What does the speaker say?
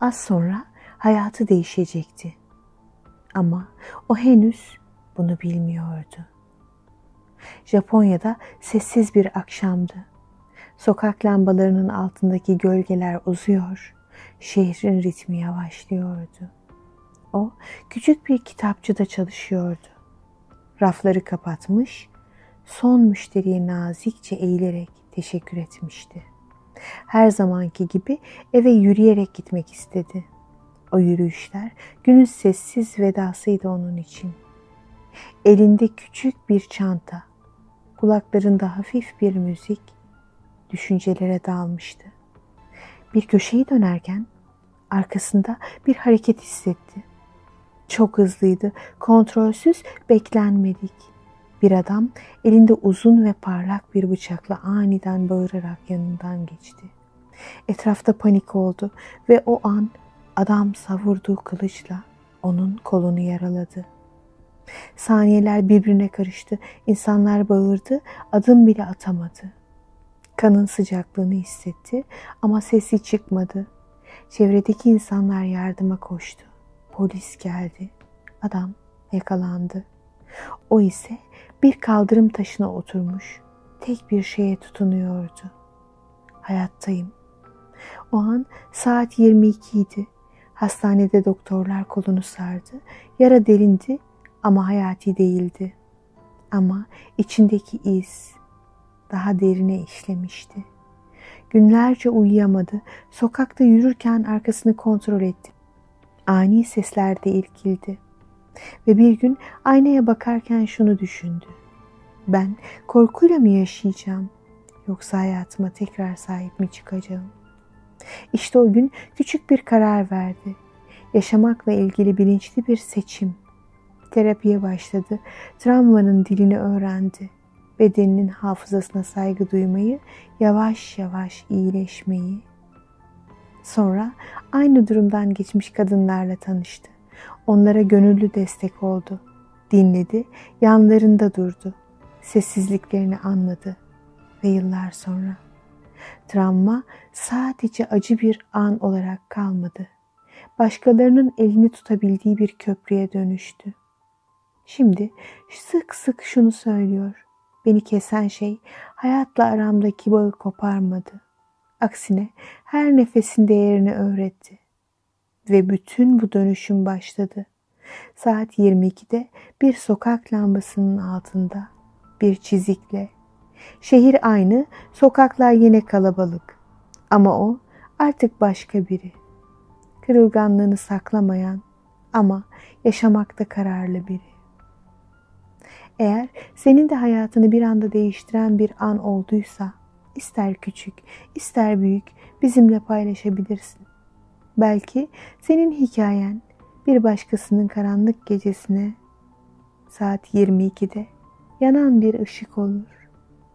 Az sonra hayatı değişecekti. Ama o henüz bunu bilmiyordu. Japonya'da sessiz bir akşamdı. Sokak lambalarının altındaki gölgeler uzuyor, şehrin ritmi yavaşlıyordu. O küçük bir kitapçıda çalışıyordu. Rafları kapatmış, son müşteriye nazikçe eğilerek teşekkür etmişti. Her zamanki gibi eve yürüyerek gitmek istedi. O yürüyüşler günün sessiz vedasıydı onun için. Elinde küçük bir çanta, kulaklarında hafif bir müzik, düşüncelere dalmıştı. Bir köşeyi dönerken arkasında bir hareket hissetti. Çok hızlıydı, kontrolsüz, beklenmedik. Bir adam elinde uzun ve parlak bir bıçakla aniden bağırarak yanından geçti. Etrafta panik oldu ve o an adam savurduğu kılıçla onun kolunu yaraladı. Saniyeler birbirine karıştı. İnsanlar bağırdı, adım bile atamadı. Kanın sıcaklığını hissetti ama sesi çıkmadı. Çevredeki insanlar yardıma koştu. Polis geldi. Adam yakalandı. O ise bir kaldırım taşına oturmuş, tek bir şeye tutunuyordu. Hayattayım. O an saat 22 idi. Hastanede doktorlar kolunu sardı. Yara derindi ama hayati değildi. Ama içindeki iz daha derine işlemişti. Günlerce uyuyamadı. Sokakta yürürken arkasını kontrol etti. Ani seslerde irkildi. Ve bir gün aynaya bakarken şunu düşündü. Ben korkuyla mı yaşayacağım? Yoksa hayatıma tekrar sahip mi çıkacağım? İşte o gün küçük bir karar verdi. Yaşamakla ilgili bilinçli bir seçim. Terapiye başladı. Travmanın dilini öğrendi. Bedeninin hafızasına saygı duymayı, yavaş yavaş iyileşmeyi. Sonra aynı durumdan geçmiş kadınlarla tanıştı. Onlara gönüllü destek oldu. Dinledi, yanlarında durdu. Sessizliklerini anladı. Ve yıllar sonra travma sadece acı bir an olarak kalmadı. Başkalarının elini tutabildiği bir köprüye dönüştü. Şimdi sık sık şunu söylüyor. Beni kesen şey hayatla aramdaki bağı koparmadı. Aksine her nefesin değerini öğretti. Ve bütün bu dönüşüm başladı. Saat 22'de bir sokak lambasının altında bir çizikle. Şehir aynı, sokaklar yine kalabalık. Ama o artık başka biri. Kırılganlığını saklamayan ama yaşamakta kararlı biri. Eğer senin de hayatını bir anda değiştiren bir an olduysa, ister küçük, ister büyük bizimle paylaşabilirsin. Belki senin hikayen bir başkasının karanlık gecesine saat 22'de yanan bir ışık olur.